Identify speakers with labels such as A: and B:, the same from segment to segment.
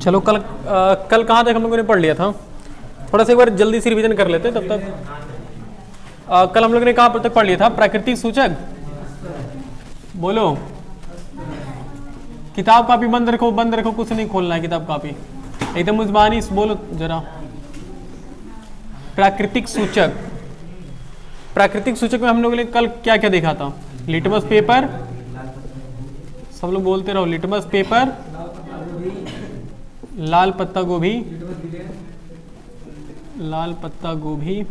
A: चलो कल कहाँ तक हम लोगों ने पढ़ लिया था, थोड़ा सा एक बार जल्दी से रिवीजन कर लेते हैं तब तक। कल हम लोगों ने कहाँ तक पढ़ लिया था? प्राकृतिक सूचक। बोलो। किताब कापी बंद रखो, बंद रखो, कुछ नहीं खोलना है किताब कापी, एकदम मुजबानी बोलो जरा। प्राकृतिक सूचक। प्राकृतिक सूचक में हम लोगों ने कल क्या क्या देखा था? लिटमस पेपर, सब लोग बोलते रहो, लिटमस पेपर, लाल पत्ता गोभी, लाल पत्ता गोभी,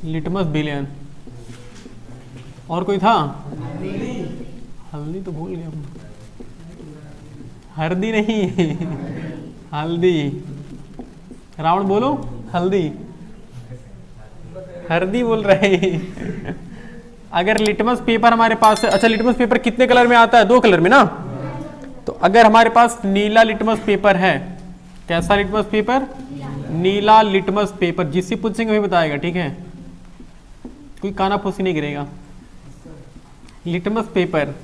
A: लिटमस विलेन, और कोई था? हल्दी तो भूल गया, हल्दी नहीं हल्दी। रावण बोलो, हल्दी, हल्दी बोल रहे अगर लिटमस पेपर हमारे पास है, अच्छा लिटमस पेपर कितने कलर में आता है? 2 कलर में ना। तो अगर हमारे पास नीला लिटमस पेपर है, कैसा लिटमस पेपर? नीला लिटमस पेपर, जिससे पूछेंगे वही बताएगा, ठीक है, कोई काना फूसी नहीं गिरेगा। लिटमस पेपर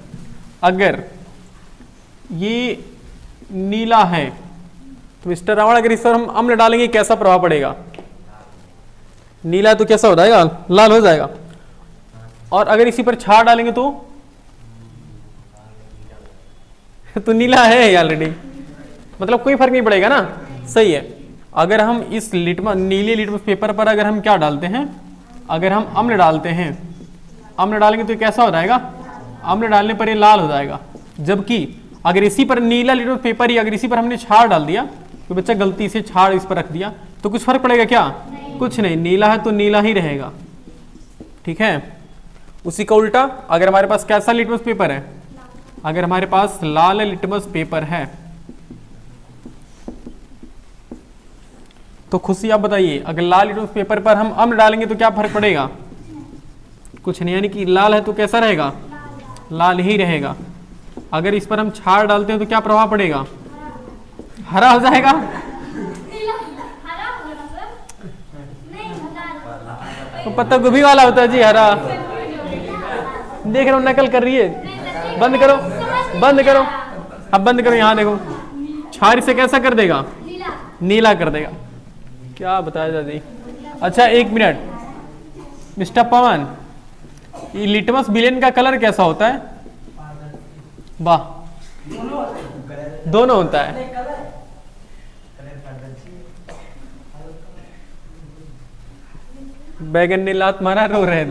A: अगर ये नीला है तो मिस्टर रावण अगर इस पर हम अम्ल डालेंगे कैसा प्रभाव पड़ेगा? नीला तो कैसा हो जाएगा? लाल हो जाएगा। और अगर इसी पर क्षार डालेंगे तो नीला है ऑलरेडी, मतलब कोई फर्क नहीं पड़ेगा ना। सही है। अगर हम इस नीले लिटमस पेपर पर अगर हम क्या डालते हैं, अगर हम अम्ल डालते हैं, अम्ल डालेंगे तो कैसा हो जाएगा? अम्ल डालने पर ये लाल हो जाएगा। जबकि अगर इसी पर नीला लिटमस पेपर ही अगर इसी पर हमने क्षार डाल दिया, तो बच्चा गलती से क्षार इस पर रख दिया, तो कुछ फर्क पड़ेगा क्या? कुछ नहीं। नीला है तो नीला ही रहेगा, ठीक है। उसी का उल्टा अगर हमारे पास कैसा लिटमस पेपर है, अगर हमारे पास लाल लिटमस पेपर है तो खुशी आप बताइए, अगर लाल लिटमस पेपर पर हम अम्ल डालेंगे तो क्या फर्क पड़ेगा? कुछ नहीं, यानी कि लाल है तो कैसा रहेगा? लाल ही रहेगा। अगर इस पर हम क्षार डालते हैं तो क्या प्रभाव पड़ेगा? हरा हो जाएगा। तो पत्ता गोभी वाला होता है जी हरा। देख रहा हूँ नकल कर रही है। बंद करो, बंद करो, अब बंद करो। यहाँ देखो, क्षार इसे कैसा कर देगा? नीला कर देगा। क्या बताया दादी? अच्छा एक मिनट, मिस्टर पवन, ये लिटमस विलेन का कलर कैसा होता है? वाह, दोनों होता है। बैगन ने लात मारा, रो रहे थे।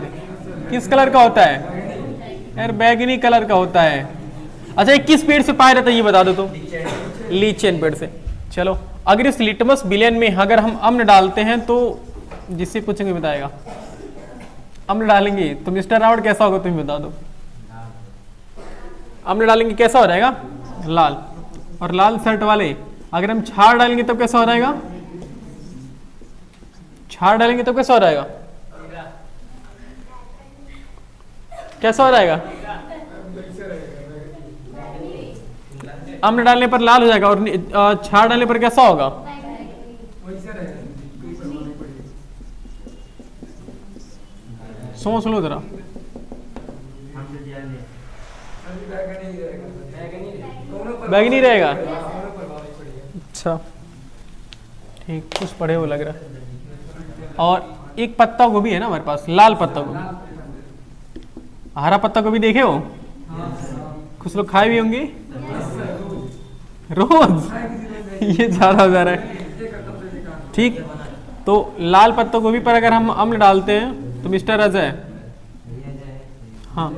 A: किस कलर का होता है? यार बैगनी कलर का होता है। अच्छा ये किस पेड़ से पाया रहता है ये बता दो तो? लीचेन पेड़ से। चलो अगर इस लिटमस विलेन में अगर हम अम्ल डालते हैं तो जिससे पूछेंगे बताएगा। अम्ल डालेंगे तो मिस्टर रावण कैसा होगा तुम बता दो? अम्ल डालेंगे कैसा हो जाएगा? लाल। और लाल शर्ट वाले अगर हम क्षार डालेंगे तब कैसा हो जाएगा? क्षार डालेंगे तब कैसा हो जाएगा? कैसा हो जाएगा? अम्ल डालने पर लाल हो जाएगा और क्षार डालने पर कैसा होगा? सोच लो जरा। बैगनी रहेगा। अच्छा ठीक, कुछ पढ़े हो लग रहा है। और एक पत्ता गोभी है ना हमारे पास, लाल पत्ता गोभी। हरा पत्ता गोभी देखे हो? कुछ लोग खाए भी होंगे रोज। ये ज्यादा हो जा रहा है। ठीक, तो लाल पत्ता गोभी पर अगर हम अम्ल डालते हैं तो मिस्टर अजय, हाँ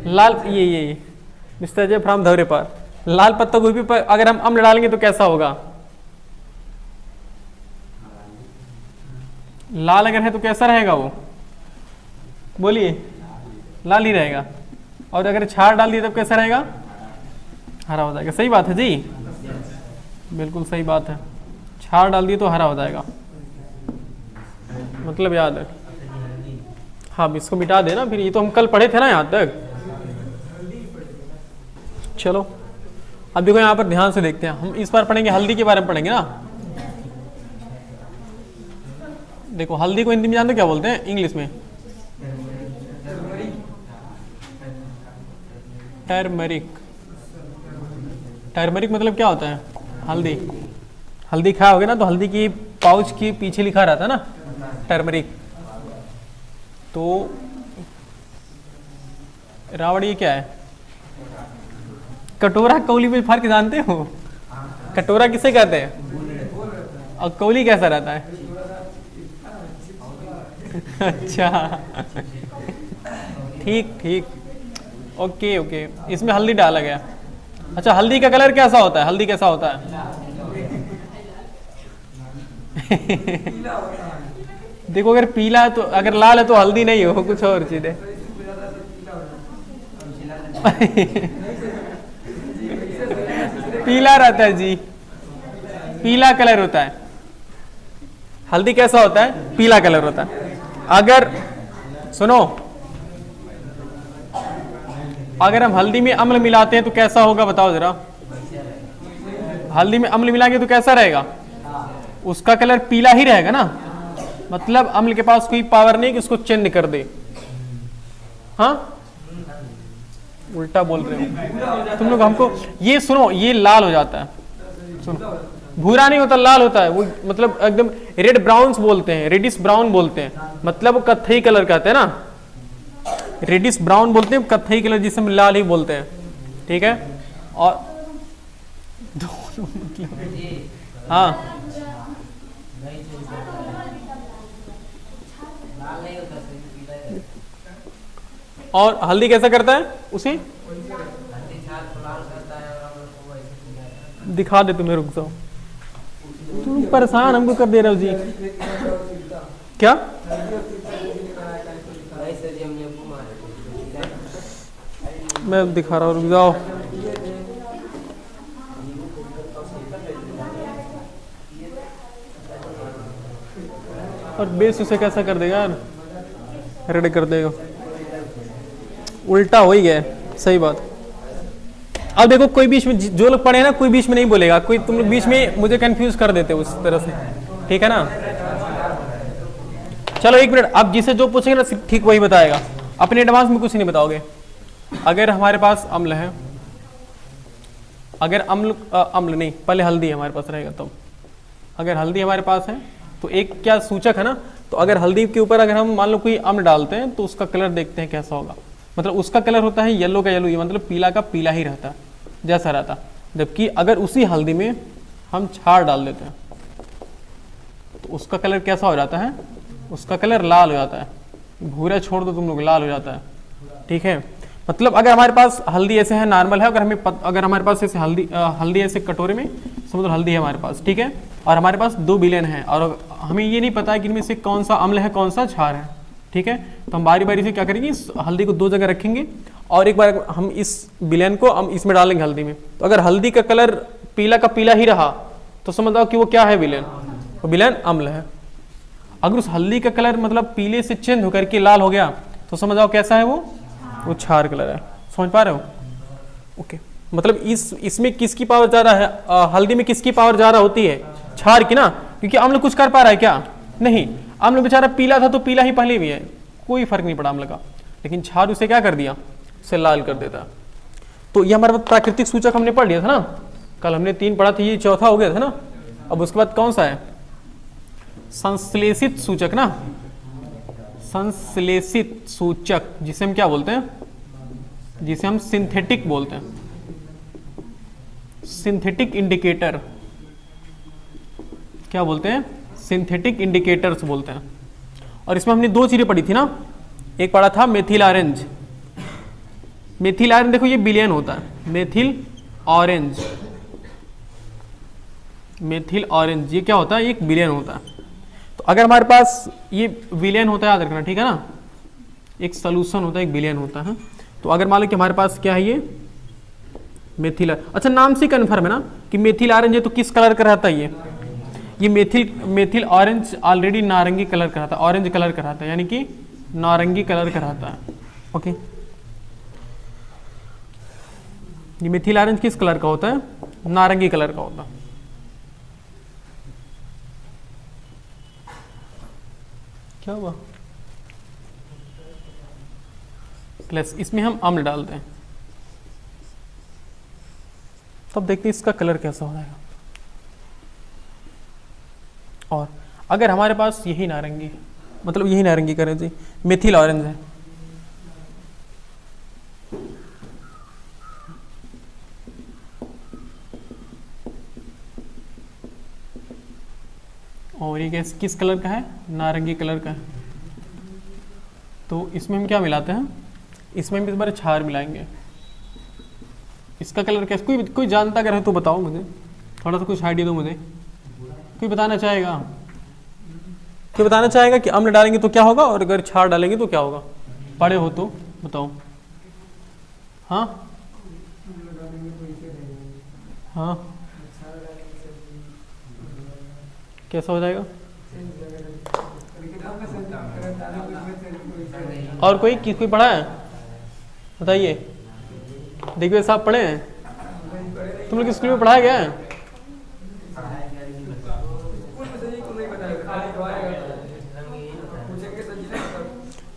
A: लाल ये मिस्टर अजय फ्रॉम धवरे पर, लाल पत्ता गोभी पर अगर हम अम्ल डालेंगे तो कैसा होगा? लाल अगर है तो कैसा रहेगा वो? बोलिए। लाल ही रहेगा। और अगर क्षार डाल दिए तब कैसा रहेगा? हरा हो जाएगा। सही बात है जी, बिल्कुल सही बात है। क्षार डाल दिए तो हरा हो जाएगा, मतलब याद है। हाँ इसको मिटा देना फिर, ये तो हम कल पढ़े थे ना यहाँ तक। चलो अब देखो यहाँ पर ध्यान से देखते हैं। हम इस बार पढ़ेंगे हल्दी के बारे में पढ़ेंगे ना। देखो हल्दी को हिंदी में जानते हो क्या बोलते हैं? इंग्लिश में टर्मरिक। टर्मरिक मतलब क्या होता है? हल्दी। हल्दी खाया होगे ना, तो हल्दी की पाउच के पीछे लिखा रहता है ना टर्मरिक। तो रावण ये क्या है? कटोरा कौली में फर्क जानते हो? कटोरा किसे कहते हैं और कौली कैसा रहता है? अच्छा ठीक ठीक, ओके ओके, इसमें हल्दी डाला गया। अच्छा, हल्दी का कलर कैसा होता है? हल्दी कैसा होता है? देखो, अगर पीला है तो, अगर लाल है तो हल्दी नहीं हो, कुछ और चीज है। पीला रहता है जी, पीला कलर होता है। हल्दी कैसा होता है? पीला कलर होता है। अगर सुनो, अगर हम हल्दी में अम्ल मिलाते हैं तो कैसा होगा बताओ जरा? हल्दी में अम्ल मिलाएंगे तो कैसा रहेगा? उसका कलर पीला ही रहेगा ना, मतलब अम्ल के पास कोई पावर नहीं कि उसको चेंज कर दे। हाँ, उल्टा बोल रहे हो तुम लोग हमको। ये सुनो, ये लाल हो जाता है, सुनो, भूरा नहीं होता, लाल होता है वो, मतलब एकदम रेड ब्राउन बोलते हैं, रेडिश ब्राउन बोलते हैं, मतलब वो कत्थई कलर कहते हैं ना, रेडिश ब्राउन बोलते हैं, कत्थई कलर जिसे हम लाल ही बोलते हैं, ठीक है। और दोनों मतलब, हाँ और हल्दी कैसा करता है उसे? दिखा दे तुम्हें, रुक जाओ, तुम परेशान हमको कर दे रहे हो जी। क्या? मैं दिखा रहा हूँ, रुक जाओ। और बेस उसे कैसा कर देगा यार, रेड कर देगा, उल्टा हो ही गया। सही बात। अब देखो, कोई बीच में, जो लोग पढ़े ना, कोई बीच में नहीं बोलेगा, कोई तुम लोग बीच में मुझे कंफ्यूज कर देते उस तरह से, ठीक है ना। चलो एक मिनट, अब जिसे जो पूछेंगे ना ठीक वही बताएगा, अपने एडवांस में कुछ नहीं बताओगे। अगर हमारे पास अम्ल है, अगर अम्ल नहीं, पहले हल्दी हमारे पास रहेगा, तो अगर हल्दी हमारे पास है तो एक क्या सूचक है ना, तो अगर हल्दी के ऊपर अगर हम मान लो कोई अम्ल डालते हैं तो उसका कलर देखते हैं कैसा होगा। मतलब उसका कलर होता है येलो का येलो, ये मतलब पीला का पीला ही रहता है, जैसा रहता। जबकि अगर उसी हल्दी में हम क्षार डाल देते हैं तो उसका कलर कैसा हो जाता है? उसका कलर लाल हो जाता है। भूरा छोड़ दो तुम लोग, लाल हो जाता है, ठीक है। मतलब अगर हमारे पास हल्दी ऐसे है, नॉर्मल है, अगर हमारे पास ऐसे हल्दी ऐसे कटोरे में समझो हल्दी है हमारे पास, ठीक है, और हमारे पास 2 विलेन है, और हमें ये नहीं पता है कि इनमें से कौन सा अम्ल है कौन सा क्षार है, ठीक है। तो हम बारी बारी से क्या करेंगे, इस हल्दी को 2 जगह रखेंगे और एक बार हम इस विलेन को हम इसमें डालेंगे हल्दी में। तो अगर हल्दी का कलर पीला का पीला ही रहा तो समझ आओ कि वो क्या है, विलेन, वो विलेन अम्ल है। अगर उस हल्दी का कलर मतलब पीले से चेंज होकर के लाल हो गया तो समझ आओ कैसा है, वो क्षार कलर है। समझ पा रहे हो? ओके, मतलब इसमें किसकी पावर ज्यादा है? हल्दी में किसकी पावर ज्यादा होती है? क्षार की ना, क्योंकि अम्ल कुछ कर पा रहा है क्या? नहीं, अम्ल बेचारा पीला था तो पीला ही पहले भी है, कोई फर्क नहीं पड़ा अम्ल का, लेकिन क्षार उसे क्या कर दिया, उसे लाल कर देता। तो ये हमारे पास प्राकृतिक सूचक हमने पढ़ लिया था ना, कल हमने 3 पढ़ा था, ये चौथा हो गया था ना। अब उसके बाद कौन सा है? संश्लेषित सूचक ना, संश्लेषित सूचक, जिसे हम क्या बोलते हैं, जिसे हम सिंथेटिक बोलते हैं, सिंथेटिक इंडिकेटर, क्या बोलते हैं, सिंथेटिक इंडिकेटर्स बोलते हैं। और इसमें हमने 2 चीजें पढ़ी थी ना, एक पढ़ा था मेथिल ऑरेंज। मेथिल ऑरेंज देखो ये विलेन होता है, मेथिल ऑरेंज, मेथिल ऑरेंज ये क्या होता है, एक विलेन होता है। तो अगर हमारे पास ये विलेन होता है, याद रखना, ठीक है ना, एक सॉल्यूशन होता है, एक विलेन होता है। तो अगर मान लो कि हमारे पास क्या है, ये मेथिल, अच्छा नाम से कन्फर्म है ना कि मेथिल ऑरेंज है, तो किस कलर का रहता है ये मेथिल ऑरेंज ऑलरेडी नारंगी कलर का रहता है, ऑरेंज कलर का रहता है, यानी कि नारंगी कलर का रहता है। ओके, ये मेथिल ऑरेंज किस कलर का होता है? नारंगी कलर का होता है। क्या हुआ? प्लस इसमें हम अम्ल डालते हैं, तब देखते हैं इसका कलर कैसा हो जाएगा। और अगर हमारे पास यही नारंगी, मतलब यही नारंगी करें जी, मिथिल ऑरेंज है, और ये किस कलर का है, नारंगी कलर का है, तो इसमें हम क्या मिलाते हैं, इसमें हम इस बार क्षार मिलाएंगे। इसका कलर कैसे, कोई जानता अगर है तो बताओ मुझे, थोड़ा सा कुछ आइडिया दो मुझे, कोई बताना चाहेगा, कोई बताना चाहेगा कि अम्ल डालेंगे तो क्या होगा और अगर क्षार डालेंगे तो क्या होगा, पढ़े हो तो बताओ। हाँ हाँ, कैसा हो जाएगा, और कोई पढ़ा है बताइए, देखिए साहब पढ़े हैं, तुम लोग स्कूल में पढ़ाया गया है?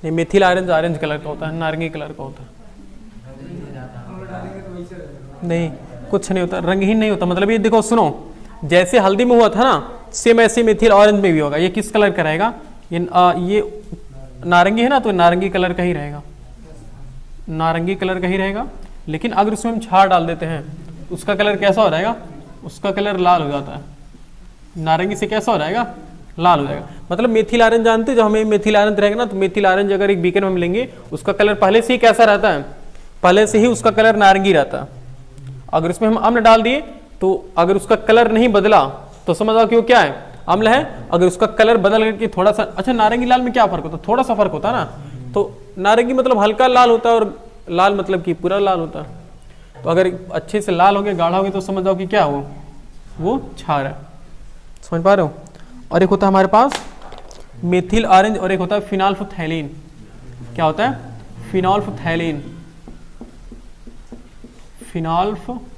A: नहीं, मिथिल ऑरेंज कलर का होता है, नारंगी कलर का होता है। नहीं, कुछ नहीं होता, रंगहीन नहीं होता, मतलब ये देखो सुनो, जैसे हल्दी में हुआ था ना, सेम ऐसे मिथिल ऑरेंज में भी होगा। ये किस कलर का रहेगा, ये नारंगी है ना, तो नारंगी कलर का ही रहेगा, नारंगी कलर का ही रहेगा। लेकिन अगर उसमें हम क्षार डाल देते हैं उसका कलर कैसा हो जाएगा, उसका कलर लाल हो जाता है, नारंगी से कैसा हो जाएगा, लाल हो जाएगा। मतलब मिथिल ऑरेंज जानते, जो हमें मिथिल ऑरेंज रहेगा ना, तो मिथिल ऑरेंज अगर एक बीकर में हम लेंगे, उसका कलर पहले से ही कैसा रहता है, पहले से ही उसका कलर नारंगी रहता है। अगर उसमें हम अम्ल डाल दिए तो अगर उसका कलर नहीं बदला तो समझ आओ कि वो क्या है, अम्ल है। अगर उसका कलर बदल करके थोड़ा सा, अच्छा नारंगी लाल में क्या फर्क होता है, थोड़ा सा फर्क होता है ना, तो नारंगी मतलब हल्का लाल होता है और लाल मतलब कि पूरा लाल होता है। तो अगर अच्छे से लाल हो गए, गाढ़ा हो गया, तो समझ जाओ कि क्या वो क्षार है। समझ पा रहे हो। और एक होता है हमारे पास मिथिल ऑरेंज और एक होता है फिनोल्फथैलीन। क्या होता है, फिनोल्फथैलीन, फिनोल्फथैलीन,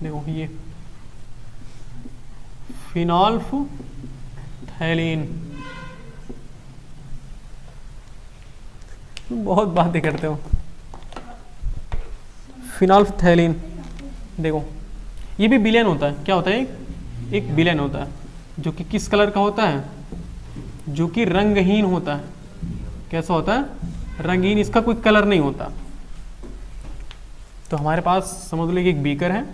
A: देखो ये फिनोल्फथैलीन, बहुत बातें करते हो। फिनोल्फथैलीन देखो, ये भी विलेन होता है। क्या होता है, एक विलेन होता है जो कि किस कलर का होता है, जो कि रंगहीन होता है। कैसा होता है, रंगहीन, इसका कोई कलर नहीं होता। तो हमारे पास समझ लो कि एक बीकर है,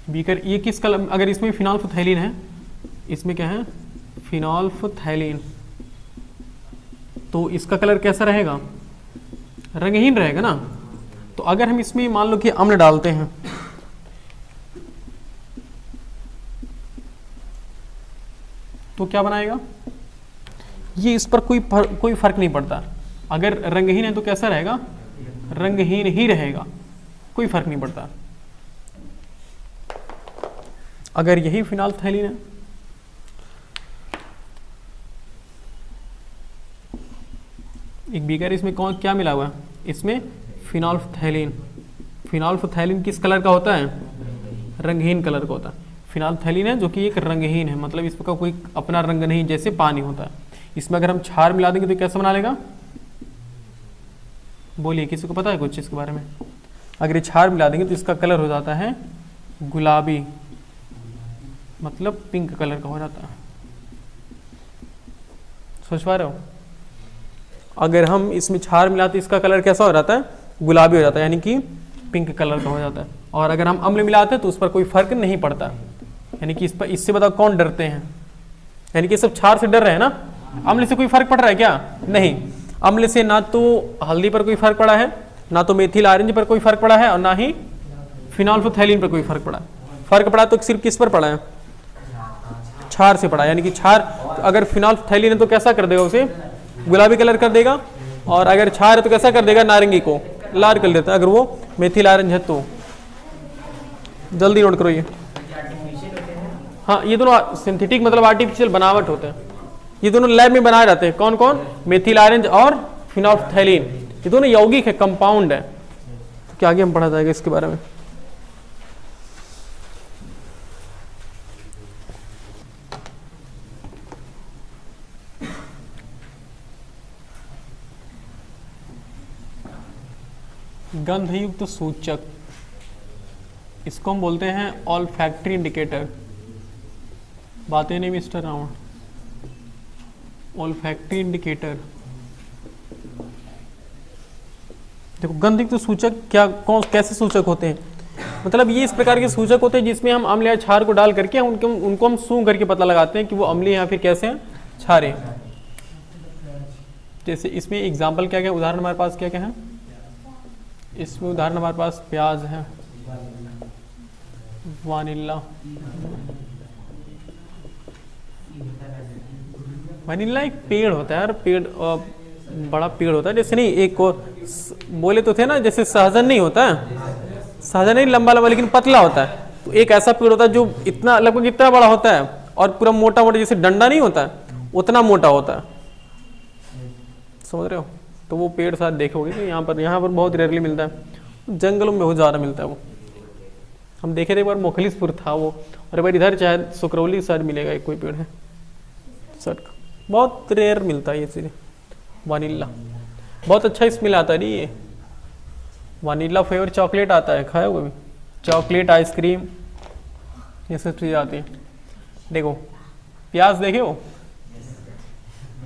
A: बीकर, ये किस कलर, अगर इसमें फिनोल्फथैलीन है, इसमें क्या है, फिनोल्फथैलीन, तो इसका कलर कैसा रहेगा, रंगहीन रहेगा ना। तो अगर हम इसमें मान लो कि अम्ल डालते हैं, तो क्या बनाएगा, ये इस पर कोई फर्क नहीं पड़ता। अगर रंगहीन है तो कैसा रहेगा, रंगहीन ही रहेगा, कोई फर्क नहीं पड़ता। अगर यही फिनोल्फथैलीन है, एक बीकर, इसमें कौन क्या मिला हुआ है, इसमें फिनोल्फथैलीन। फिनोल्फथैलीन किस कलर का होता है, रंगहीन कलर का होता है। फिनोल्फथैलीन है जो कि एक रंगहीन है, मतलब इसका कोई अपना रंग नहीं, जैसे पानी होता है। इसमें अगर हम क्षार मिला देंगे तो कैसा बना लेगा, बोलिए किसी को पता है कुछ इसके बारे में। अगर ये क्षार मिला देंगे तो इसका कलर हो जाता है गुलाबी, मतलब पिंक कलर का हो जाता है। सोच पा रहे हो। अगर हम इसमें क्षार मिलाते इसका कलर कैसा हो जाता है, गुलाबी हो जाता है, यानी कि पिंक कलर का हो जाता है। और अगर हम अम्ल मिलाते हैं तो उस पर कोई फर्क नहीं पड़ता, यानी कि इस पर, इससे बताओ कौन डरते हैं, यानी कि सब क्षार से डर रहे हैं ना। अम्ल से कोई फर्क पड़ रहा है क्या, नहीं। अम्ल से ना तो हल्दी पर कोई फर्क पड़ा है, ना तो मिथिल ऑरेंज पर कोई फर्क पड़ा है, और ना ही फिनोल्फथैलीन पर कोई फर्क पड़ा है। फर्क पड़ा तो सिर्फ किस पर पड़ा है, क्षार से पड़ा, यानी कि क्षार अगर फिनोल्फथैलीन है तो कैसा कर देगा, उसे गुलाबी कलर कर देगा, और अगर क्षार है तो कैसा कर देगा, नारंगी को लाल कर देता है। अगर वो मिथिल ऑरेंज है तो जल्दी नोट करो ये। हाँ, ये दोनों सिंथेटिक मतलब आर्टिफिशियल बनावट होते हैं, ये दोनों लैब में बनाए जाते हैं। कौन कौन, मिथिल ऑरेंज और फिनोल्फथैलीन, ये दोनों यौगिक है, कंपाउंड है। तो क्या आगे हम पढ़ा जाएगा इसके बारे में। गंधयुक्त सूचक, इसको हम बोलते हैं ऑल्फैक्टरी इंडिकेटर। बातें नहीं मिस्टर रावण। ऑल्फैक्टरी इंडिकेटर, देखो गंधयुक्त सूचक क्या कौन कैसे सूचक होते हैं, मतलब ये इस प्रकार के सूचक होते हैं जिसमें हम अम्ल या क्षार को डाल करके उनको हम सूंघ करके पता लगाते हैं कि वो अम्लीय या फिर कैसे हैं, क्षारीय। जैसे इसमें एग्जाम्पल क्या क्या उदाहरण हमारे पास क्या क्या है, इसमें उदाहरण हमारे पास प्याज है, वानिला, वानिला एक पेड़ होता है यार, पेड़ बड़ा पेड़ होता है, जैसे नहीं एक और बोले तो थे ना, जैसे सहजन नहीं होता है, सहजन नहीं लंबा लंबा लेकिन पतला होता है, तो एक ऐसा पेड़ होता है जो इतना लगभग इतना बड़ा होता है और पूरा मोटा मोटा जैसे डंडा नहीं होता है उतना मोटा होता है, समझ रहे हो। तो वो पेड़ शायद देखोगे कि यहाँ पर बहुत रेयरली मिलता है, जंगलों में बहुत ज़्यादा मिलता है वो। हम देखे थे एक बार मोखलिसपुर था वो, और एक बार इधर शायद सुकरौली शायद मिलेगा एक कोई पेड़ है सर, बहुत रेयर मिलता है ये चीज़ें। वानिला बहुत अच्छा स्मेल आता है, नहीं ये वानिला फ्लेवर चॉकलेट आता है, खाया हुआ भी, चॉकलेट आइसक्रीम ये सब चीज़ आती है। देखो प्याज देखे हो,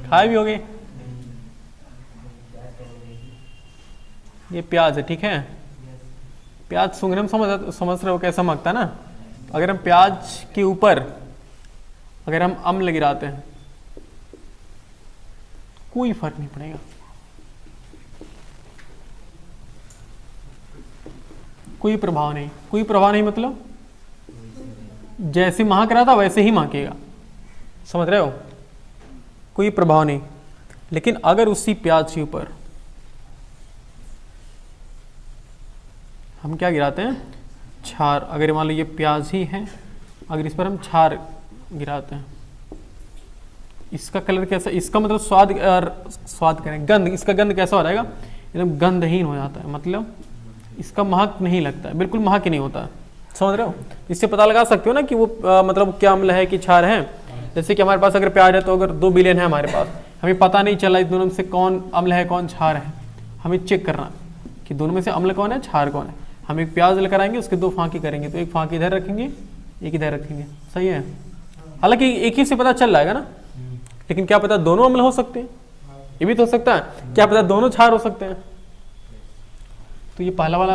A: खाए भी होगे, ये प्याज है, ठीक है। प्याज सूंघने में समझ रहे हो कैसा महकता है ना। अगर हम प्याज के ऊपर अगर हम अम्ल गिराते हैं कोई फर्क नहीं पड़ेगा, कोई प्रभाव नहीं, कोई प्रभाव नहीं मतलब जैसे महक रहा था वैसे ही महकेगा, समझ रहे हो, कोई प्रभाव नहीं। लेकिन अगर उसी प्याज के ऊपर हम क्या गिराते हैं, क्षार, अगर मान लो ये प्याज ही है, अगर इस पर हम क्षार गिराते हैं, इसका कलर कैसा, इसका मतलब स्वाद करें गंध, इसका गंध कैसा हो जाएगा, एकदम गंधहीन हो जाता है, मतलब इसका महक नहीं लगता है, बिल्कुल महक ही नहीं होता है, समझ रहे हो। इससे पता लगा सकते हो ना कि वो मतलब क्या अम्ल है कि क्षार है। जैसे कि हमारे पास अगर प्याज है तो अगर 2 बिलियन है हमारे पास, हमें पता नहीं चला इस दोनों में से कौन अम्ल है कौन क्षार है, हमें चेक करना कि दोनों में से अम्ल कौन है क्षार कौन है। हम एक प्याज लेकर आएंगे, उसके 2 फांकी करेंगे, तो एक फांकी इधर रखेंगे एक इधर रखेंगे, सही है। हालांकि एक ही से पता चल जाएगा ना, लेकिन क्या पता दोनों अम्ल हो सकते हैं, ये भी तो हो सकता है, क्या पता दोनों क्षार हो सकते हैं। तो ये पहला वाला,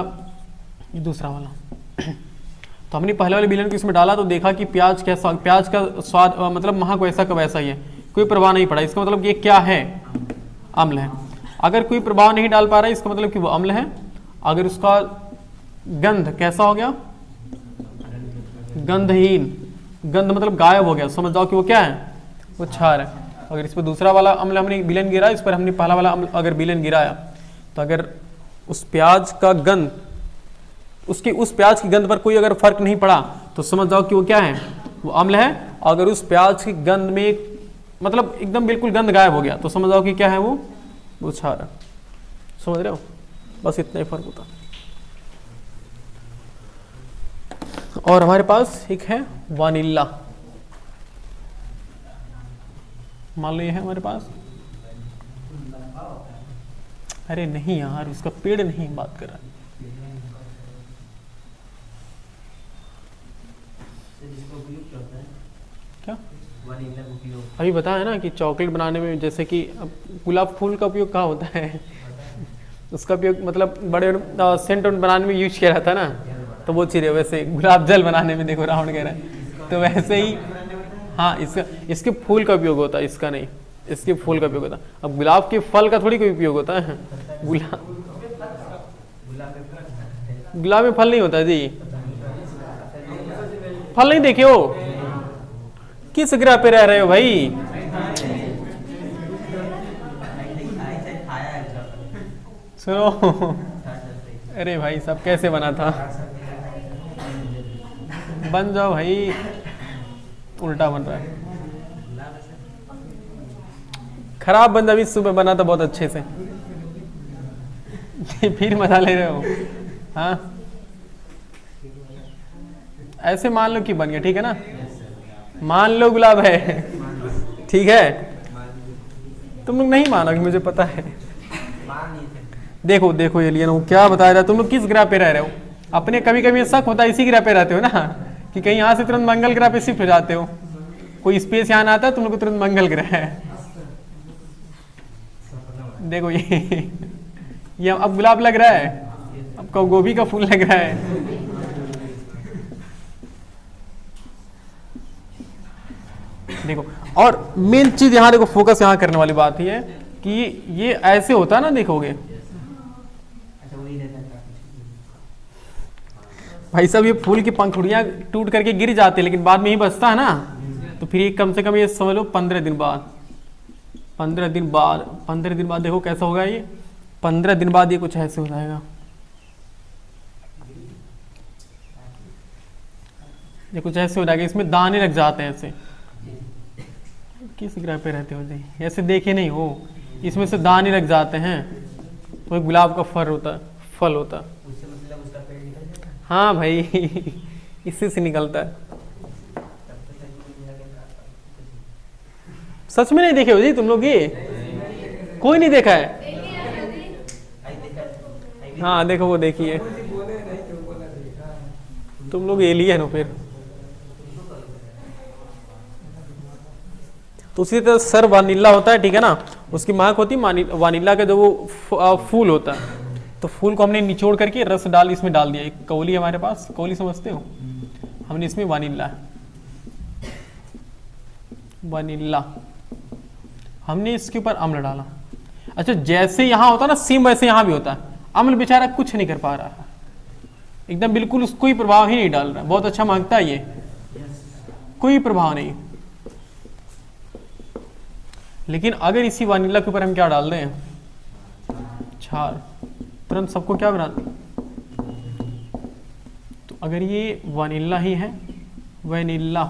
A: ये दूसरा वाला। तो हमने पहले वाले बिलियन को इसमें डाला तो देखा कि प्याज कैसा, प्याज का स्वाद मतलब महक वैसा का वैसा ही है, कोई प्रभाव नहीं पड़ा। इसका मतलब ये क्या है, अम्ल है। अगर कोई प्रभाव नहीं डाल पा रहा है इसका मतलब कि वो अम्ल है। अगर उसका गंध कैसा हो गया, गंधहीन, गंध मतलब गायब हो गया, समझ जाओ कि वो क्या है, वो क्षार है। अगर इस पर दूसरा वाला अम्ल हमने बिलियन गिरा, इस पर हमने पहला वाला अम्ल अगर बिलियन गिराया, तो अगर उस प्याज का गंध, उसकी उस प्याज की गंध पर कोई अगर फर्क नहीं पड़ा तो समझ जाओ कि वो क्या है, वो अम्ल है। अगर उस प्याज की गंध में मतलब एकदम बिल्कुल गंध गायब हो गया तो समझ जाओ कि क्या है, वो क्षार है, समझ रहे हो। बस इतना ही फर्क होता। और हमारे पास एक है वानिला, मान लो ये है हमारे पास, अरे नहीं यार उसका पेड़ नहीं बात कर रहा है, क्या अभी बताया ना कि चॉकलेट बनाने में, जैसे कि गुलाब फूल का उपयोग कहाँ होता है उसका उपयोग मतलब बड़े सेंट बनाने में यूज किया जाता है ना, तो वो चीज़ है। वैसे गुलाब जल बनाने में देखो रावण कह रहा है, तो वैसे ही हाँ इसके फूल का उपयोग होता है, इसका नहीं, इसके फूल का उपयोग होता है। अब गुलाब के फल का थोड़ी कोई उपयोग होता है, गुलाब में फल नहीं होता जी, फल नहीं देखे हो, किस ग्रह पे रह रहे हो भाई। सुनो अरे भाई सब कैसे बना था, बन जाओ भाई, उल्टा बन रहा है, खराब बन अभी सुबह बना था बहुत अच्छे से फिर मजा ले रहे हो। हाँ ऐसे मान लो कि बन गया, ठीक है ना, मान लो गुलाब है, ठीक है। तुम लोग नहीं मानोगे मुझे पता है, देखो देखो एलियन हो क्या बताया जाए, तुम लोग किस ग्रह पे रह रहे हो? अपने कभी कभी शक होता है इसी ग्रह पे रहते हो ना, कि कहीं यहाँ से तुरंत मंगल ग्रह पे शिफ्ट हो जाते हो, कोई स्पेस यान आता है तुम लोग को तुरंत मंगल ग्रह है। देखो ये अब गुलाब लग रहा है, अब गोभी का फूल लग रहा है। देखो, और मेन चीज यहाँ देखो, फोकस यहाँ करने वाली बात ये है कि ये ऐसे होता है ना, देखोगे भाई साहब, ये फूल की पंखुड़ियां टूट करके गिर जाते हैं लेकिन बाद में ही बचता है ना, तो फिर ये कम से कम ये समझ लो 15 दिन बाद, 15 दिन बाद देखो कैसा होगा ये, 15 दिन बाद ये कुछ ऐसे हो जाएगा। ये कुछ ऐसे हो जाएगा, इसमें दाने लग जाते हैं ऐसे। किस ग्रह पे रहते हो जी? ऐसे देखे नहीं हो, इसमें से दाने लग जाते हैं, वो गुलाब का फल होता है। हाँ भाई इसी से निकलता है। सच में नहीं देखे हो जी तुम लोग? ये कोई नहीं देखा है? हाँ देखो वो देखिए, तुम लोग एलियन हो फिर। तो उसी तरह सर वानिला होता है, ठीक है ना, उसकी महक होती है वानिला का जो वो फूल होता है, तो फूल को हमने निचोड़ करके रस डाल इसमें डाल दिया। एक कौली है हमारे पास, कौली समझते हो? हमने इसमें वानिला हमने इसके ऊपर अम्ल डाला। अच्छा, जैसे यहाँ होता है ना सेम वैसे यहाँ भी होता है। अम्ल बेचारा कुछ नहीं कर पा रहा है, एकदम बिल्कुल उसको कोई प्रभाव ही नहीं डाल रहा है। बहुत अच्छा मांगता है ये, कोई प्रभाव नहीं। लेकिन अगर इसी वानिला के ऊपर हम क्या डाल दें, क्षार, तुरंत सबको क्या बना, तो अगर ये वानिला ही है, वैनिला,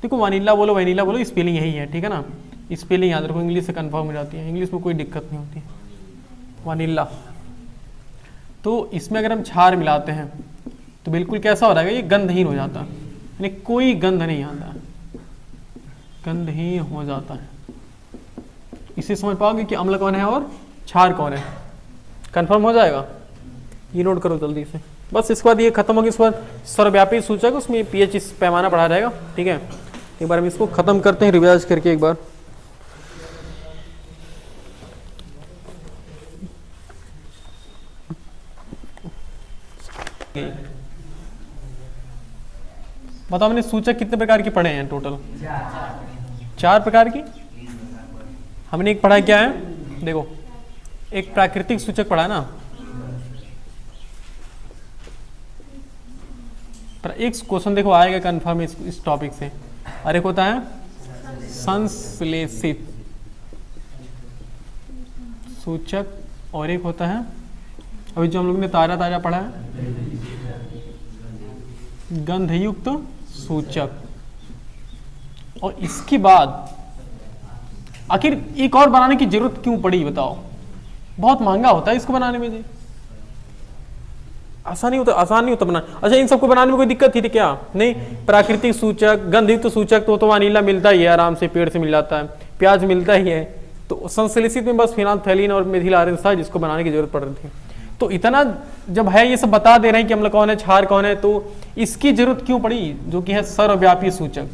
A: देखो वानिला बोलो स्पेलिंग यही है, ठीक है ना, स्पेलिंग याद रखो, इंग्लिश से कंफर्म हो जाती है, इंग्लिश में कोई दिक्कत नहीं होती। वानिला, तो इसमें अगर हम क्षार मिलाते हैं तो बिल्कुल कैसा हो जाएगा, ये गंधहीन हो जाता है, यानी कोई गंध नहीं आता, गंधहीन हो जाता है। इसे समझ पाओगे कि अम्ल कौन है और क्षार कौन है, कंफर्म हो जाएगा। ये नोट करो जल्दी से, बस इसके बाद ये खत्म होगी। इसके बाद सर्वव्यापी सूचक, उसमें पीएच इस पैमाना बढ़ा जाएगा, ठीक है। एक बार हम इसको खत्म करते हैं रिवाइज करके एक बार। बताओ हमने सूचक कितने प्रकार के पढ़े हैं टोटल? 4 प्रकार की। हमने एक पढ़ा क्या है, देखो एक प्राकृतिक सूचक पढ़ा ना, पर एक क्वेश्चन देखो आएगा कंफर्म इस टॉपिक से। और एक होता है संश्लेषित सूचक, और एक होता है अभी जो हम लोग ने ताजा पढ़ा है, गंधयुक्त सूचक। और इसके बाद आखिर एक और बनाने की जरूरत क्यों पड़ी बताओ? बहुत महंगा होता है इसको बनाने में जी, आसान नहीं होता बनाना। अच्छा, इन सबको बनाने में कोई दिक्कत थी क्या? नहीं। प्राकृतिक सूचक, गंधयुक्त सूचक तो वानिला मिलता ही है, आराम से पेड़ से मिल जाता है, प्याज मिलता ही है। तो संश्लेषित में बस फिनाल्थैलीन और मेथिल आयरन था जिसको बनाने की जरूरत पड़ रही थी। तो इतना जब है, ये सब बता दे रहे हैं कि अम्ल कौन है, क्षार कौन है, तो इसकी जरूरत क्यों पड़ी, जो कि है सर्वव्यापी सूचक।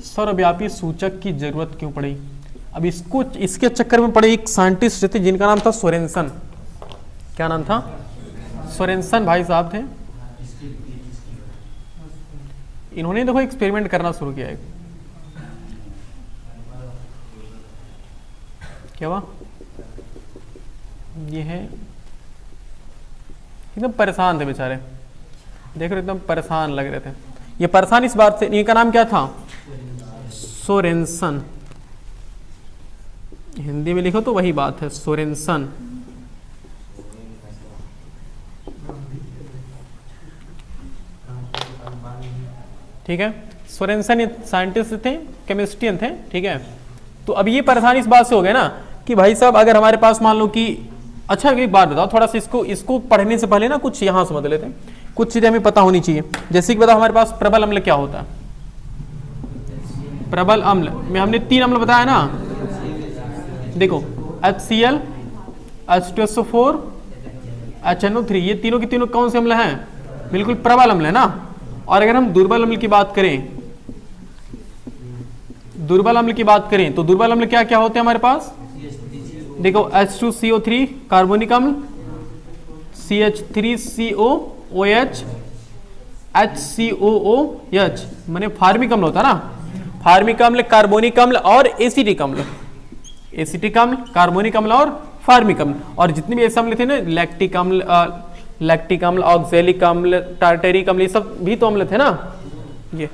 A: सर्वव्यापी सूचक की जरूरत क्यों पड़ी? अब इसको, इसके चक्कर में पड़े एक साइंटिस्ट थे जिनका नाम था सोरेनसन। क्या नाम था? सोरेनसन भाई साहब थे। इन्होंने देखो एक्सपेरिमेंट करना शुरू किया। क्या हुआ? ये है, एकदम परेशान थे बेचारे, देख रहे एकदम परेशान लग रहे थे। ये परेशान इस बात से, इनका नाम क्या था? सोरेनसन। हिंदी में लिखो तो वही बात है, सोरेनसन। ठीक है, सोरेनसन साइंटिस्ट थे, केमिस्ट्रियन थे, ठीक है। तो अब ये परेशान इस बात से हो गए ना कि भाई साहब अगर हमारे पास मान लो कि, अच्छा एक बात बताओ, थोड़ा सा इसको पढ़ने से पहले ना कुछ यहाँ समझ लेते हैं, कुछ चीजें हमें पता होनी चाहिए। जैसे कि बताओ हमारे पास प्रबल अम्ल क्या होता है? प्रबल अम्ल में हमने 3 अम्ल बताया ना, देखो HCl, H2SO4 HNO3, ये तीनों की तीनों कौन से अम्ल हैं? बिल्कुल प्रबल अम्ल है ना। और अगर हम दुर्बल अम्ल की बात करें, दुर्बल अम्ल की बात करें तो दुर्बल अम्ल क्या क्या होते हैं हमारे पास? देखो H2CO3 कार्बोनिक अम्ल, CH3COOH, HCOOH माने फार्मिक अम्ल होता है ना। फार्मिक अम्ल, कार्बोनिक अम्ल और एसिटिक अम्ल, एसिटिक अम्ल, कार्बोनिक अम्ल और फार्मिक अम्ल। और जितने भी ऐसे अम्ल थे ना, लैक्टिक अम्ल, ऑक्सैलिक अम्ल, टार्टेरिक अम्ल, ये सब भी तो अम्ल थे ना। ये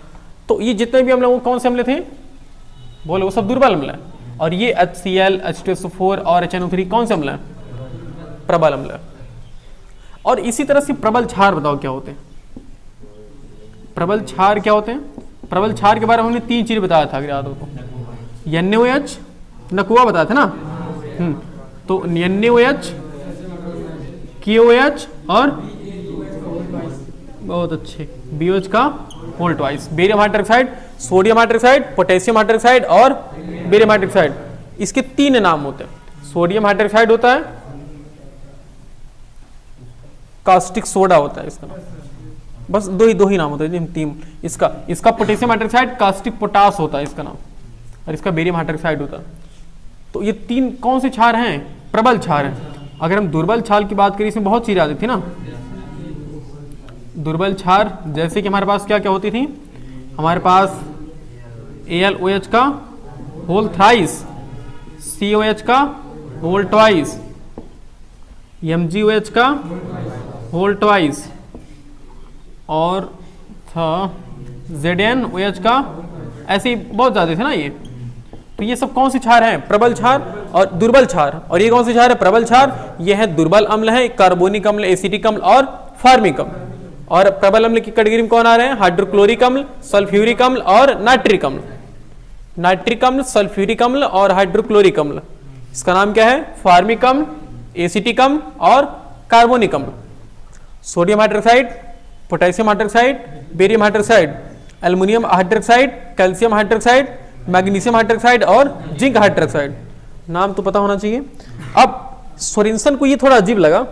A: तो ये जितने भी अम्ल वो कौन से अम्ल थे? बोलो, वो सब दुर्बल अम्ल है। और ये HCl, H2SO4 और HNO3 कौन से अम्ल है? प्रबल अम्ल है। और इसी तरह से प्रबल क्षार बताओ क्या होते हैं? प्रबल क्षार क्या होते हैं? प्रबल क्षार के बारे में हमने 3 चीज बताया था, अगर याद हो तो। NaOH नकुआ बताया था ना। तो NaOH, KOH और बहुत अच्छे BOH का whole twice, barium hydroxide, sodium hydroxide, potassium hydroxide और बेरियम हाइड्रोक्साइड। इसके 3 नाम होते हैं। सोडियम हाइड्रोक्साइड होता है, कास्टिक सोडा होता है इसका नाम। बस दो ही नाम होते हैं, 3। इसका पोटेशियम हाइड्रोक्साइड, कास्टिक पोटास होता है इसका नाम, और इसका बेरियम हाइड्रोक्साइड होता है। तो ये 3 कौन से क्षार हैं? प्रबल क्षार हैं। अगर हम दुर्बल क्षार की बात करें, इसमें बहुत चीजें आती थी ना। दुर्बल क्षार जैसे कि हमारे पास क्या क्या होती थी? हमारे पास AlOH का होल थ्राइस, COH का होल ट्वाइस, MgOH का होल ट्वाइस और था ZnOH का, ऐसे ही बहुत ज्यादा थे ना ये। तो ये सब कौन से क्षार हैं? प्रबल क्षार और दुर्बल क्षार। और ये कौन से क्षार है? प्रबल क्षार। ये है दुर्बल अम्ल है, कार्बोनिक अम्ल, एसिटिक अम्ल और फार्मिक अम्ल। और प्रबल अम्ल की कैटेगरी में कौन आ रहे हैं? हाइड्रोक्लोरिक अम्ल, सल्फ्यूरिक अम्ल और नाइट्रिक अम्ल। नाइट्रिक अम्ल, सल्फ्यूरिक अम्ल और हाइड्रोक्लोरिक अम्ल। इसका नाम क्या है? फार्मिक अम्ल, एसिटिक अम्ल और कार्बोनिक अम्ल। Sodium hydroxide, potassium hydroxide, barium hydroxide, aluminium hydroxide, calcium hydroxide, magnesium hydroxide और जिंक हाइड्रोक्साइड। नाम तो पता होना चाहिए। अब सोरेनसन को ये थोड़ा अजीब लगा।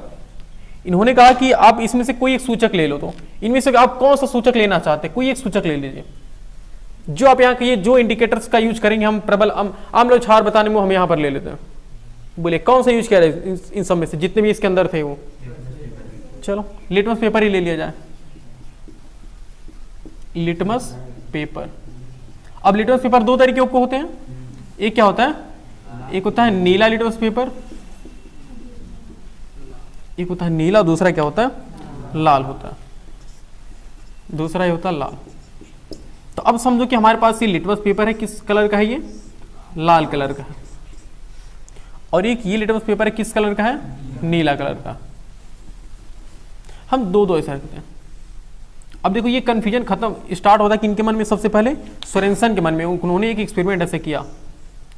A: इन्होंने कहा कि आप इसमें से कोई एक सूचक ले लो। तो इनमें से आप कौन सा सूचक लेना चाहते हैं? कोई एक सूचक ले लीजिए जो आप यहाँ के जो इंडिकेटर्स का यूज करेंगे हम प्रबल अम्ल क्षार बताने में, हम यहाँ पर ले लेते हैं। बोले कौन सा यूज किया जाए इन सब में से, जितने भी इसके अंदर थे वो? चलो लिटमस पेपर ही ले लिया जाए। Litmus paper. अब लिटमस पेपर 2 तरीके के होते हैं। एक क्या होता है? एक होता है नीला लिटमस पेपर, एक होता है नीला, दूसरा क्या होता है? लाल होता है। दूसरा ये होता है लाल। तो अब समझो कि हमारे पास ये लिटमस पेपर है, किस कलर का है? ये लाल कलर का है। और एक ये लिटमस पेपर है, किस कलर का है? नीला कलर का। हम दो ऐसा करते हैं। अब देखो ये कंफ्यूजन खत्म स्टार्ट होता है कि इनके मन में, सबसे पहले सोरेनसन के मन में। उन्होंने एक एक्सपेरिमेंट ऐसे किया,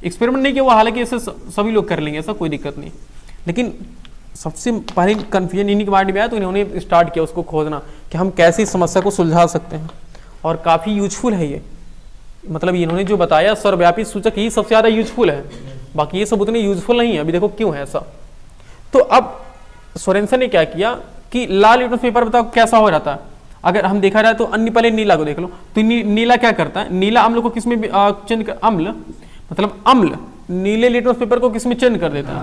A: एक्सपेरिमेंट नहीं किया वो, हालांकि ऐसे सभी लोग कर लेंगे, ऐसा कोई दिक्कत नहीं, लेकिन सबसे पहले कंफ्यूजन इन्हीं के माइंड में आया। तो इन्होंने स्टार्ट किया उसको खोजना कि हम कैसे इस समस्या को सुलझा सकते हैं। और काफ़ी यूजफुल है ये, मतलब इन्होंने जो बताया सर्वव्यापी सूचक ही सबसे ज़्यादा यूजफुल है, बाकी ये सब उतने यूजफुल नहीं है। अभी देखो क्यों है ऐसा। तो अब सोरेनसन ने क्या किया कि लाल लिटमस पेपर बताओ कैसा हो जाता है। अगर हम देखा जाए तो अन्य, पहले नीला को देख लो। तो नीला क्या करता है? नीला अम्ल को किसमें चेंज कर, अम्ल मतलब अम्ल नीले लिटमस पेपर को किसमें चेंज कर देता है?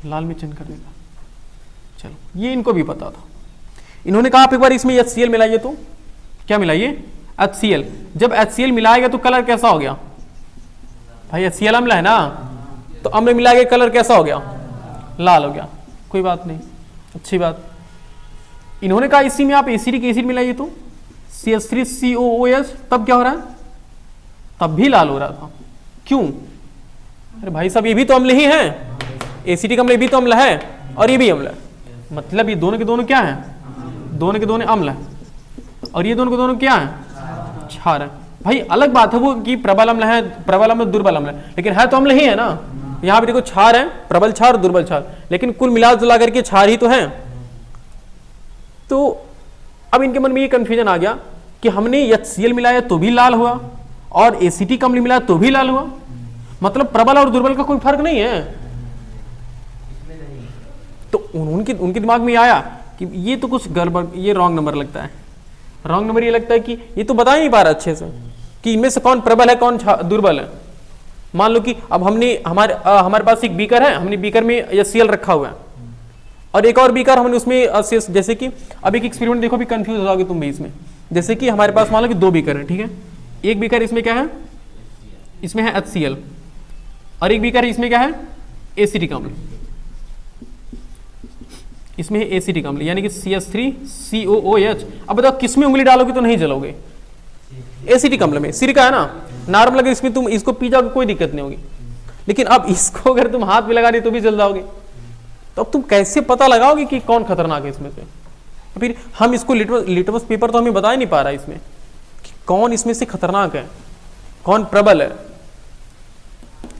A: लाल में चेंज कर देता। चलो ये इनको भी पता था। इन्होंने कहा आप एक बार इसमें HCl मिलाइए। तो क्या मिलाइए? HCl। जब HCl मिलाएगा तो कलर कैसा हो गया? भाई HCl अम्ल है ना, तो अम्ल मिलाएगा कलर कैसा हो गया? लाल हो गया। कोई बात नहीं, अच्छी बात। इन्होंने कहा इसी में आप एसिटिक एसिड मिलाइए। तो CH3COOH, तब क्या हो रहा है? तब भी लाल हो रहा था। क्यों? अरे भाई साहब ये भी तो अम्ल ही है, एसिटिक अम्ल भी तो अम्ल है और ये भी अम्ल है। मतलब ये दोनों के दोनों क्या है? दोनों के दोनों अम्ल है। और ये दोनों के दोनों क्या है? क्षार है। भाई अलग बात है वो कि प्रबल अम्ल है, प्रबल अम्ल दुर्बल अम्ल है, लेकिन है तो अम्ल ही है ना। यहाँ पे देखो क्षार है, प्रबल क्षार दुर्बल क्षार, लेकिन कुल मिला जुला करके क्षार ही तो है। तो अब इनके मन में ये कंफ्यूजन आ गया कि हमने HCl मिलाया तो भी लाल हुआ और एसिटिक अम्ल मिलाया तो भी लाल हुआ, मतलब प्रबल और दुर्बल का कोई फर्क नहीं है। तो उनके दिमाग में आया कि ये तो कुछ गड़बड़, ये रॉन्ग नंबर लगता है। रॉन्ग नंबर ये लगता है कि ये तो बता ही नहीं पा रहा अच्छे से कि इनमें से कौन प्रबल है कौन दुर्बल है। मान लो कि अब हमने हमारे पास एक बीकर है, हमने बीकर में HCl रखा हुआ है और एक और बीकर हमने उसमें जैसे कि अब एक एक्सपेरिमेंट देखो, भी कंफ्यूज हो जाओगे तुम भी इसमें। जैसे कि हमारे पास मान लो कि 2 बीकर है, ठीक है। एक बीकर इसमें क्या है, इसमें है HCl और एक बीकर इसमें क्या है, एसिटिक अम्ल। इसमें है एसिटिक अम्ल यानी कि CH3COOH। अब बताओ किसमें उंगली डालोगे तो नहीं जलोगे? एसिटिक अम्ल में। सिरका है ना, नॉर्मल अगर इसमें तुम इसको पी जाओगे कोई दिक्कत नहीं होगी, लेकिन अब इसको अगर तुम हाथ में लगा दी तो भी जल जाओगे। तो अब तुम कैसे पता लगाओगे कि कौन खतरनाक है इसमें से? तो फिर हम इसको लिटमस पेपर तो हमें बता ही नहीं पा रहा है इसमें कि कौन इसमें से खतरनाक है, कौन प्रबल है।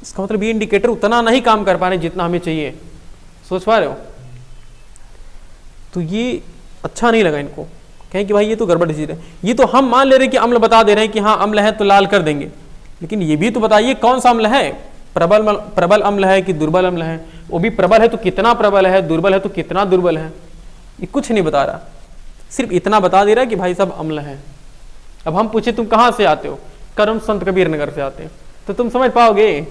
A: इसका मतलब ये इंडिकेटर उतना नहीं काम कर पा रहे जितना हमें चाहिए। सोच पा रहे हो? तो ये अच्छा नहीं लगा इनको, कहें कि भाई ये तो गड़बड़ चीज है। ये तो हम मान ले रहे हैं कि अम्ल बता दे रहे हैं कि हाँ अम्ल है तो लाल कर देंगे, लेकिन ये भी तो बताइए कौन सा अम्ल है, प्रबल अम्ल है कि दुर्बल अम्ल है। वो भी प्रबल है तो कितना प्रबल है, दुर्बल है तो कितना दुर्बल है, ये कुछ नहीं बता रहा, सिर्फ इतना बता दे रहा है कि भाई साहब अम्ल है। अब हम पूछे तुम कहाँ से आते हो, करम संत कबीर नगर से आते हैं, तो तुम समझ पाओगे।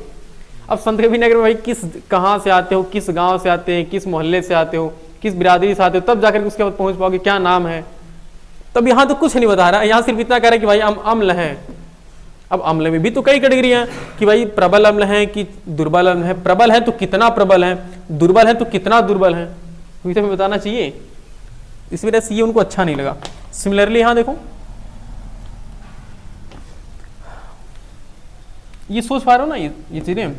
A: अब संत कबीर नगर में भाई कहाँ से आते हो, किस गाँव से आते हैं, किस मोहल्ले से आते हो, किस बिरादरी से आते हो, तब जाकर उसके बाद पहुंच पाओगे क्या नाम है। तब यहाँ तो कुछ नहीं बता रहा है, यहाँ सिर्फ इतना कह रहा है कि भाई अम्ल है। अब अम्ल में भी तो कई कैटेगरियां कि भाई प्रबल अम्ल है कि दुर्बल अम्ल है, प्रबल है तो कितना प्रबल है, दुर्बल है तो कितना दुर्बल है, तो हमें बताना चाहिए। इस वजह से ये उनको अच्छा नहीं लगा। सिमिलरली यहाँ देखो, ये सोच पा रहे हो ना ये चीजें।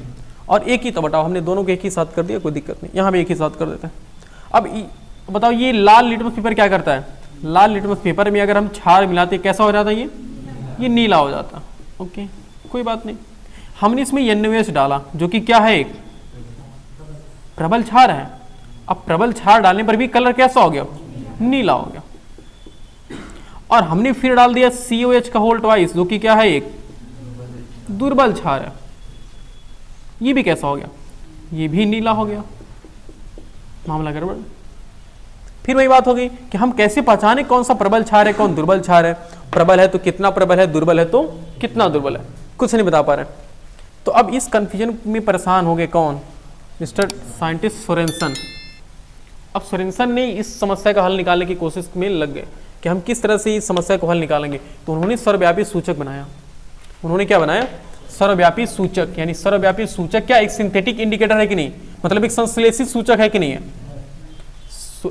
A: और एक ही तो बताओ, हमने दोनों को एक ही साथ कर दिया, कोई दिक्कत नहीं, यहाँ भी एक ही साथ कर देते हैं। अब बताओ ये लाल लिटमस पेपर क्या करता है, लाल लिटमस पेपर में अगर हम क्षार मिलाते कैसा हो जाता है, ये नीला हो जाता। ओके कोई बात नहीं, हमने इसमें NaOH डाला जो कि क्या है, एक प्रबल क्षार है। अब प्रबल क्षार डालने पर भी कलर कैसा हो गया, नीला हो गया। और हमने फिर डाल दिया COH का होल ट्वाइस जो कि क्या है, एक दुर्बल क्षार है, ये भी कैसा हो गया, ये भी नीला हो गया, मामला गड़बड़। फिर वही बात हो गई कि हम कैसे पहचाने कौन सा प्रबल क्षार है कौन दुर्बल क्षार है, प्रबल है तो कितना प्रबल है, दुर्बल है तो कितना दुर्बल है, कुछ नहीं बता पा रहे। तो अब इस कंफ्यूजन में परेशान हो गए कौन, मिस्टर साइंटिस्ट सोरेनसन। अब सोरेनसन ने इस समस्या का हल निकालने की कोशिश में लग गए कि हम किस तरह से इस समस्या को हल निकालेंगे। तो उन्होंने सर्वव्यापी सूचक बनाया। उन्होंने क्या बनाया, सर्वव्यापी सूचक। यानी सर्वव्यापी सूचक क्या एक सिंथेटिक इंडिकेटर है कि नहीं, मतलब एक संश्लेषित सूचक है कि नहीं है।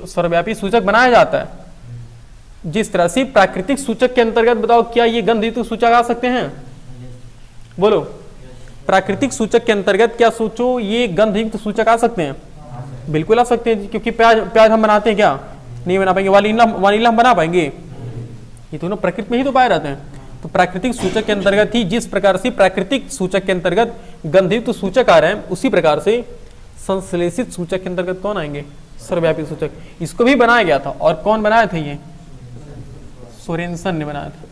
A: सर्वव्यापी सूचक बनाया जाता है जिस तरह से प्राकृतिक सूचक के अंतर्गत, बताओ क्या ये गंधयुक्त सूचक आ सकते हैं, बोलो। प्राकृतिक सूचक के अंतर्गत क्या सोचो ये गंधयुक्त सूचक आ सकते हैं, बिल्कुल आ सकते हैं, क्योंकि प्याज हम बनाते हैं क्या, नहीं बना पाएंगे। वानीला हम बना पाएंगे, ये दोनों प्रकृति में ही तो पाए जाते हैं। तो प्राकृतिक सूचक के अंतर्गत ही जिस प्रकार से प्राकृतिक सूचक के अंतर्गत गंधयुक्त सूचक आ रहे हैं, उसी प्रकार से संश्लेषित सूचक के अंतर्गत कौन आएंगे, सर्वव्यापी सूचक। इसको भी बनाया गया था, और कौन बनाया था, ये सोरेनसन ने बनाया था।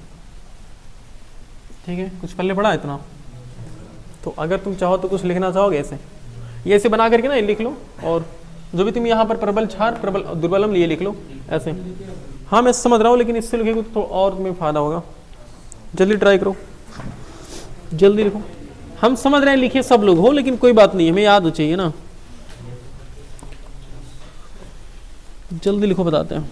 A: ठीक है, कुछ पल्ले पड़ा इतना। तो अगर तुम चाहो तो कुछ लिखना चाहोगे ऐसे, ये ऐसे बना करके ना लिख लो, और जो भी तुम यहाँ पर प्रबल क्षार प्रबल दुर्बलम लिए लिख लो ऐसे। हाँ मैं समझ रहा हूँ, लेकिन इससे लिखेंगे तो और तुम्हें फायदा होगा। जल्दी ट्राई करो, जल्दी लिखो। हम समझ रहे हैं लिखिए सब लोग हो, लेकिन कोई बात नहीं, हमें याद हो चाहिए ना। जल्दी लिखो, बताते हैं।